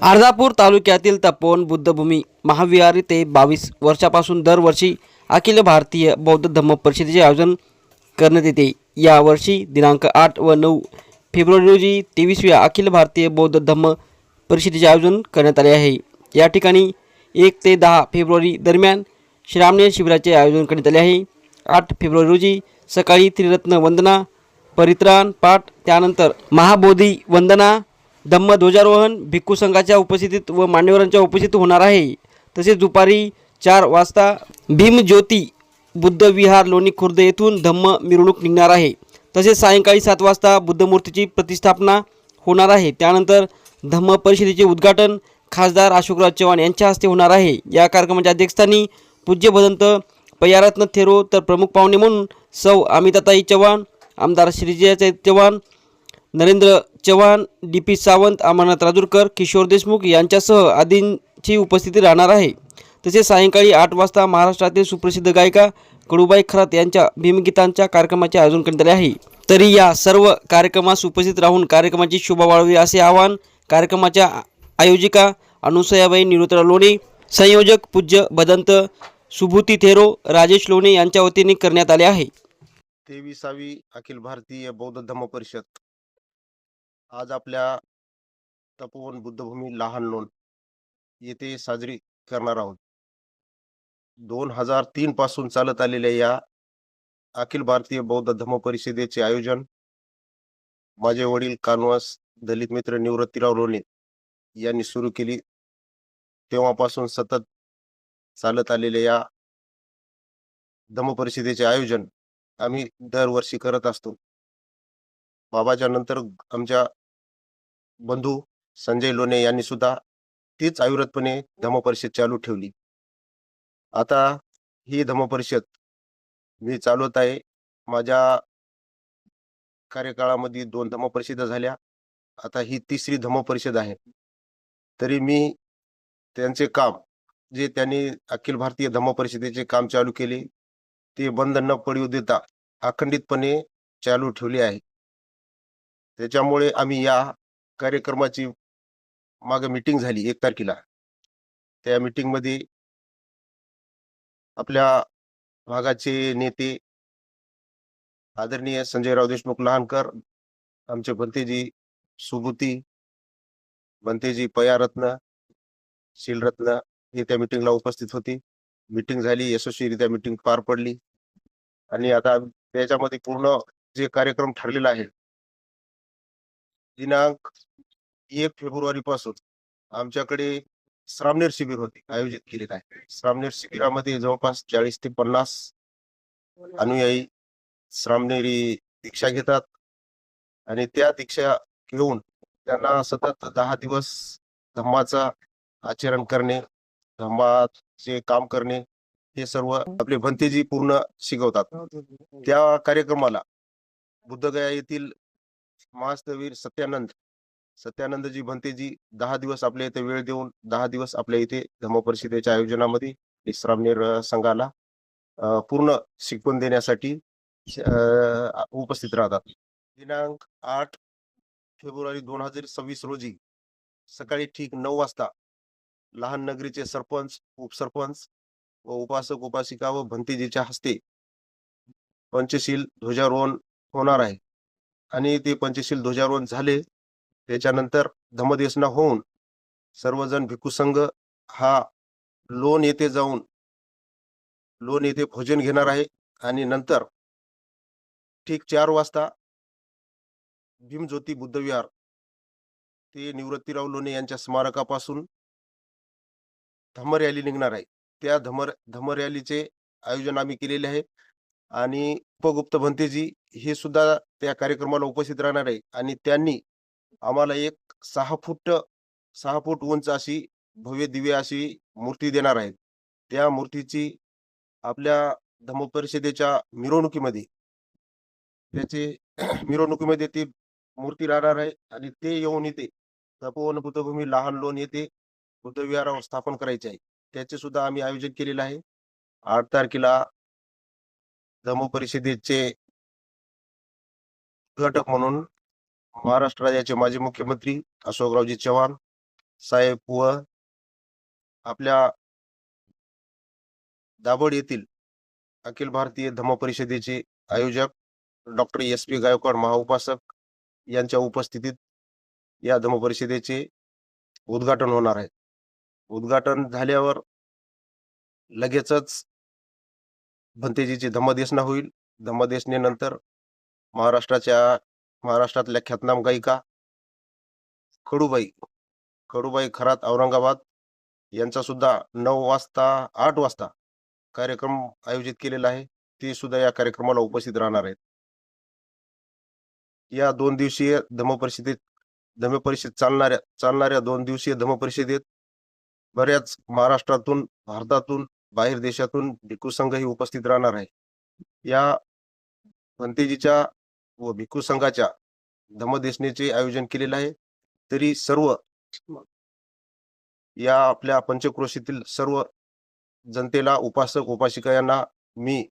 अर्धापूर तालुक्यातील तपोवन बुद्धभूमी महाविहार येथे 22 वर्षापासून दरवर्षी अखिल भारतीय बौद्ध धम्म परिषदेचे आयोजन करण्यात येते। यावर्षी दिनांक 8 व 9 फेब्रुवारी रोजी 23व्या अखिल भारतीय बौद्ध धम्म परिषदेचे आयोजन करण्यात आले आहे। या ठिकाणी 1 ते 10 फेब्रुवारी दरम्यान श्रामणेर शिबिराचे आयोजन करण्यात आले आहे। 8 फेब्रुवारी रोजी सकाळी त्रिरत्न वंदना, परित्राण पाठ, त्यानंतर महाबोधी वंदना, धम्म ध्वजारोहण भिक्खू संघाच्या उपस्थितीत व मान्यवरांच्या उपस्थितीत होणार आहे। तसेच दुपारी 4 वाजता भीमज्योती बुद्ध विहार लोणी खुर्द येथून धम्म मिरवणूक निघणार आहे। तसेच सायंकाळी 7 वाजता बुद्धमूर्तीची प्रतिष्ठापना होणार आहे। त्यानंतर धम्म परिषदेचे उद्घाटन खासदार अशोकराव चव्हाण यांच्या हस्ते होणार आहे। या कार्यक्रमाच्या अध्यक्षस्थानी पूज्य भदंत पयारत्न थेरो, तर प्रमुख पाहुणे म्हणून सौ अमिताताई चव्हाण, आमदार श्रीजय चव्हाण, नरेंद्र चव्हाण, डी.पी. सावंत, अमरनाथ राजूरकर, किशोर देशमुख यांच्यासह आदींची उपस्थिती राहणार आहे। तसेच सायंकाळी 8 वाजता महाराष्ट्रातील सुप्रसिद्ध गायिका कडूबाई खरात यांच्या भीमगीतांच्या कार्यक्रमाचे आयोजन करण्यात आले आहे। तरी या सर्व कार्यक्रमास उपस्थित राहून कार्यक्रमाची शोभा वाढवावी असे आवाहन कार्यक्रमाच्या आयोजिका अनुसयाबाई निवृत्तराव लोणे, संयोजक पूज्य भदंत सुभूती थेरो, राजेश लोणे यांच्या वतीने करण्यात आले आहे। 23वी अखिल भारतीय बौद्ध धम्म परिषद आज आपल्या तपोवन बुद्धभूमी लहान लोण येथे साजरी करणार आहोत। 2003 पासून चालत आलेल्या या अखिल भारतीय बौद्ध धम्म परिषदेचे आयोजन माझे वडील कानवास दलित मित्र निवृत्तीराव लोणे यांनी सुरू केली। तेव्हापासून सतत चालत आलेल्या या धम्म परिषदेचे आयोजन आम्ही दरवर्षी करत असतो। बाबाच्या नंतर आमच्या बंधू संजय लोणे यांनी सुद्धा तीच अविरतपणे धम्म परिषद चालू ठेवली। आता ही धम्म परिषद मी चालवत आहे। माझ्या कार्यकाळामध्ये 2 धम्म परिषदा झाल्या, आता ही 3री धम्म परिषद आहे। तरी मी त्यांचे काम जे त्यांनी अखिल भारतीय धम्म परिषदेचे काम चालू केले ते बंद न पडू देता अखंडितपणे चालू ठेवले आहे। त्याच्यामुळे आम्ही या कार्यक्रमाची मागे मीटिंग झाली 1 तारखेला। त्या मीटिंगमध्ये आपल्या भागाचे नेते आदरणीय संजयराव देशमुख लहानकर, आमचे भंतेजी सुभूती, भंतेजी पयारत्न, शीलरत्न हे त्या मीटिंगला उपस्थित होते। मीटिंग झाली, यशस्वीरित्या मीटिंग पार पडली आणि आता त्याच्यामध्ये पूर्ण जे कार्यक्रम ठरलेला आहे दिनांक 1 फेब्रुवारी पासून आमच्याकडे श्रामणेर शिबिर होते आयोजित केलेलं आहे। श्रामणेर शिबिरामध्ये जवळपास 40 ते 50 अनुयायी श्रामणेरी दीक्षा घेतात आणि त्या दीक्षा घेऊन त्यांना सतत 10 दिवस धम्माचा आचरण करणे, धम्माचे काम करणे हे सर्व आपले भंतेजी पूर्ण शिकवतात। त्या कार्यक्रमाला बुद्धगया येथील महास्तवीर सत्यानंदजी भंतेजी 10 दिवस आपल्या इथे वेळ देऊन 10 दिवस आपल्या इथे धम्म परिषदेच्या आयोजनामध्ये श्रामणेर संघाला पूर्ण शिकवण देण्यासाठी उपस्थित राहतात। दिनांक 8 फेब्रुवारी 2026 रोजी सकाळी ठीक 9 वाजता लहान नगरीचे सरपंच, उपसरपंच व उपासक उपासिका व भंतेजीच्या हस्ते पंचशील ध्वजारोहण होणार आहे आणि ते पंचशील ध्वजारोहण झाले त्याच्यानंतर धम्मदेसना होऊन सर्वजण भिक्खू संघ हा लोण येथे जाऊन लोण येथे भोजन घेणार आहे आणि नंतर ठीक 4 वाजता भीमज्योती बुद्ध विहार ते निवृत्तीराव लोणे यांच्या स्मारकापासून धम्म रॅली निघणार आहे। त्या धम्म रॅलीचे आयोजन आम्ही केलेले आहे आणि उपगुप्त भंतेजी हे सुद्धा त्या कार्यक्रमाला उपस्थित राहणार आहे आणि त्यांनी आम्हाला एक 6 फूट उंच अशी भव्य दिव्य अशी मूर्ती देणार आहेत। त्या मूर्तीची आपल्या धम्म परिषदेच्या मिरवणुकीमध्ये मिरवणुकीमध्ये ती मूर्ती राहणार आहे आणि ते येऊन इथे तपोवन बुद्धभूमी लहान लोण येथे बुद्ध विहारावर स्थापन करायचे आहे। त्याचे सुद्धा आम्ही आयोजन केलेलं आहे। 8 तारखेला धम्म परिषदेचे घटक म्हणून महाराष्ट्र राज्याचे माजी मुख्यमंत्री अशोकरावजी चव्हाण, साहेब व आपल्या दाभोळ येथील अखिल भारतीय धम्म परिषदेचे आयोजक डॉक्टर SP गायकवाड महाउपासक यांच्या उपस्थितीत या धम्म परिषदेचे उद्घाटन होणार आहे. उद्घाटन झाल्यावर लगेचच भंतेजीची धम्मदेसना होईल. धम्मदेसनेनंतर महाराष्ट्रातल्या ख्यातनाम गायिका कडूबाई खरात औरंगाबाद यांचा सुद्धा 8 वाजता कार्यक्रम आयोजित केलेला आहे. ते सुद्धा या कार्यक्रमाला उपस्थित राहणार आहेत. या 2 दिवसीय धम्म परिषद चालणाऱ्या 2 दिवसीय धम्म परिषदेत बऱ्याच महाराष्ट्रातून, भारतातून, बाहेर देशातून भिक्खू संघही उपस्थित राहणार आहे. या भंतेजीच्या व भिक्खू संघाच्या धम्मदेसनेचे आयोजन केलेले आहे. तरी सर्व या आपल्या पंचक्रोशीतील सर्व जनतेला, उपासक उपासिका यांना मी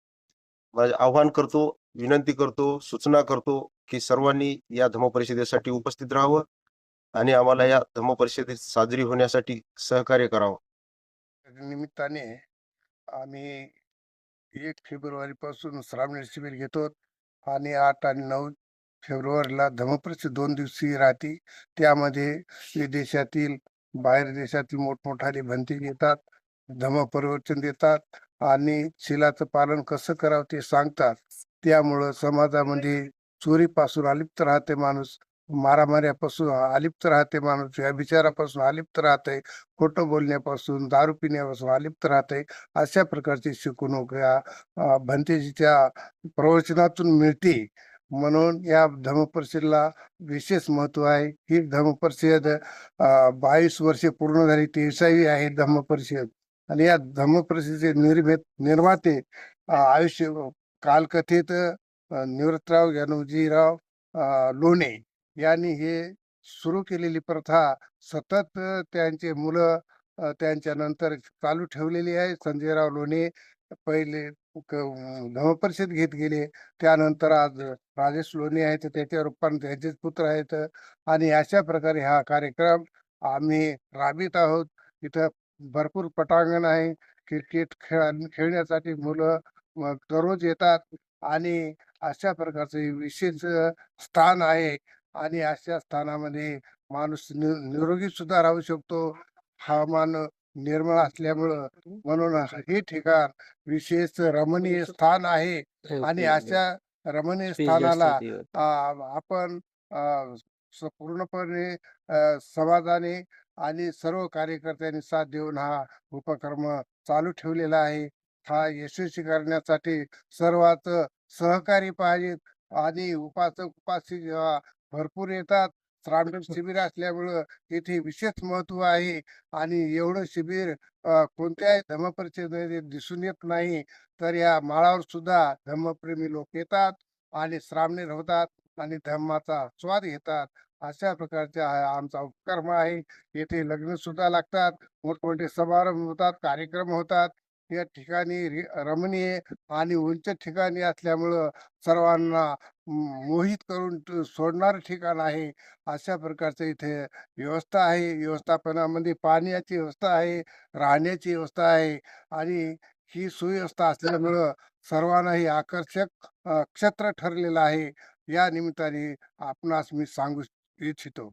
आव्हान करतो, विनंती करतो, सूचना करतो की सर्वांनी या धम्म परिषदेसाठी उपस्थित राहावं आणि आम्हाला या धम्म परिषदेत साजरी होण्यासाठी सहकार्य करावं. निमित्ताने आम्ही 1 फेब्रुवारी पासून श्रावणी शिबिर घेतो आणि 8 आणि 9 फेब्रुवारीला धम्मपरिषद 2 दिवसीय राहते. त्यामध्ये विदेशातील, बाहेर देशातील मोठमोठाले भंते येतात, धम्म प्रवचन देतात आणि शिलाचं पालन कसं करावं ते सांगतात. त्यामुळं समाजामध्ये चोरीपासून अलिप्त राहते माणूस, मारामाऱ्यापासून अलिप्त राहते माणूस, व्यभिचारापासून अलिप्त राहते, खोटं बोलण्यापासून, दारू पिण्यापासून अलिप्त राहते. अशा प्रकारची शिकवणूक या भंतेजीच्या प्रवचनातून मिळते. म्हणून या धम्मपरिषदेला विशेष महत्व आहे. ही धम्मपरिषद 22 वर्षे पूर्ण झाली, 23वी आहे धम्मपरिषद. आणि या धम्मपरिषदेचे निर्माते आयुष्य कालकथित निवृत्तराव ज्ञानोजीराव लोणे यांनी हे सुरू केलेली प्रथा सतत त्यांचे मुलं त्यांच्या नंतर चालू ठेवलेली आहे. संजयराव लोणे पहिले धम्मपरिषद घेत गेले, त्यानंतर आज राजेश लोणे आहेत, त्याच्या रूपाने त्यांचेच पुत्र आहेत. आणि अशा प्रकारे हा कार्यक्रम आम्ही राबवित आहोत. इथं भरपूर पटांगण आहे. क्रिकेट खेळण्यासाठी मुलं दररोज येतात आणि अशा प्रकारचे विशेष स्थान आहे. आणि अशा स्थानामध्ये माणूस निरोगी सुद्धा राहू शकतो. हवामान निर्मळ असल्यामुळं म्हणून हे ठिकाण विशेष रमणीय स्थान आहे. आणि अशा रमणीय स्थानाला आपण पूर्णपणे समाजाने आणि सर्व कार्यकर्त्यांनी साथ देऊन हा उपक्रम चालू ठेवलेला आहे. हा यशस्वी करण्यासाठी सर्वात सहकारी पाहिजेत. आणि उपासक उपासिका भरपूर येतात. श्रावण शिबिर असल्यामुळं इथे विशेष महत्व आहे. आणि एवढं शिबिर कोणत्याही धम्मपरिषदेमध्ये दिसून येत नाही. तर या माळावर सुद्धा धम्मप्रेमी लोक येतात आणि श्रावणीर होतात आणि धम्माचा स्वाद घेतात. अशा प्रकारचा आमचा उपक्रम आहे. येथे लग्न सुद्धा लागतात, मोठमोठे समारंभ होतात, कार्यक्रम होतात. या ठिकाणी रमणीय आणि उंच ठिकाणी असल्यामुळं सर्वांना मोहित करून सोडणारं ठिकाण आहे. अशा प्रकारचं इथे व्यवस्था आहे. व्यवस्थापनामध्ये पाण्याची व्यवस्था आहे, राहण्याची व्यवस्था आहे. आणि ही सुव्यवस्था असल्यामुळं सर्वांनाही आकर्षक क्षेत्र ठरलेलं आहे. या निमित्ताने आपणास मी सांगू इच्छितो.